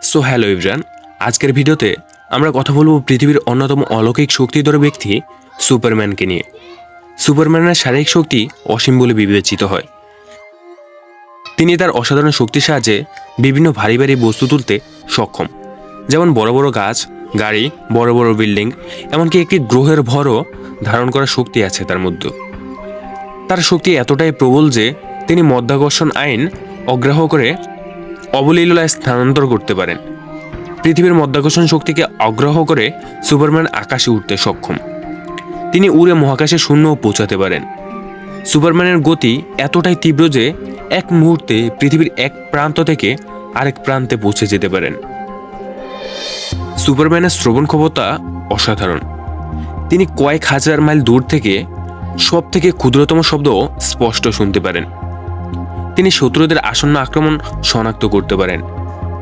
So hello everyone, আজকের ভিডিওতে আমরা কথা বলবো পৃথিবীর অন্যতম অলৌকিক শক্তিধর ব্যক্তি সুপারম্যানকে নিয়ে। সুপারম্যানের শারীরিক শক্তি অসীম বলে বিবেচিত হয়। তিনি তার অসাধারণ শক্তির সাহায্যে বিভিন্ন ভারী ভারী বস্তু তুলতে সক্ষম, যেমন বড় বড় গাছ, গাড়ি, বড় বড় বিল্ডিং, এমনকি একটি গ্রহের ভরও ধারণ করার শক্তি আছে তার মধ্যে। তার শক্তি এতটাই প্রবল যে তিনি মধ্যাকর্ষণ আইন অগ্রাহ্য করে অবলীলায় স্থানান্তর করতে পারেন। পৃথিবীর মধ্যাকর্ষণ শক্তিকে অগ্রাহ্য করে সুপারম্যান আকাশে উঠতে সক্ষম। তিনি উড়ে মহাকাশে শূন্যও পৌঁছাতে পারেন। সুপারম্যানের গতি এতটাই তীব্র যে এক মুহূর্তে পৃথিবীর এক প্রান্ত থেকে আরেক প্রান্তে পৌঁছে যেতে পারেন। সুপারম্যানের শ্রবণ ক্ষমতা অসাধারণ। তিনি কয়েক হাজার মাইল দূর থেকে সব থেকে ক্ষুদ্রতম শব্দ স্পষ্ট শুনতে পারেন। তিনি শত্রুদের আসন্ন আক্রমণ শনাক্ত করতে পারেন।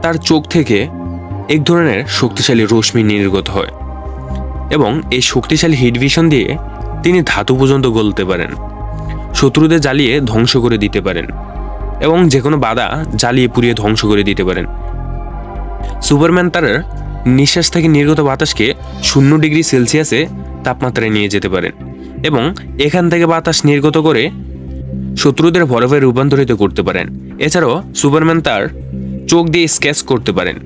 তার চোখ থেকে এক ধরনের শক্তিশালী রশ্মি নির্গত হয় এবং এই শক্তিশালী হিট ভিশন দিয়ে তিনি ধাতু পর্যন্ত গলতে পারেন, শত্রুদের জ্বালিয়ে ধ্বংস করে দিতে পারেন এবং যে কোনো বাধা জ্বালিয়ে পুড়িয়ে ধ্বংস করে দিতে পারেন। সুপারম্যান তার নিঃশ্বাস থেকে নির্গত বাতাসকে 0 ডিগ্রি সেলসিয়াসে তাপমাত্রায় নিয়ে যেতে পারেন এবং এখান থেকে বাতাস নির্গত করে শত্রুদের বরফে রূপান্তরিত করতে পারেন। এছাড়াও সুপারম্যান তার চোখ দিয়ে স্কেচ করতে পারেন।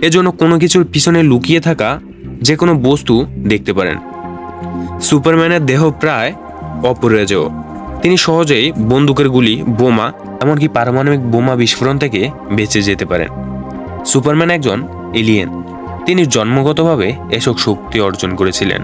এজন্য কোনো কিছুর পিছনে লুকিয়ে থাকা যে কোনো বস্তু দেখতে পারেন। সুপারম্যানের দেহ প্রায় অপরিহার্য। তিনি সহজেই বন্দুকের গুলি, বোমা, এমনকি পারমাণবিক বোমা বিস্ফোরণ থেকে বেঁচে যেতে পারেন। সুপারম্যান একজন এলিয়েন। তিনি জন্মগতভাবে এসব শক্তি অর্জন করেছিলেন।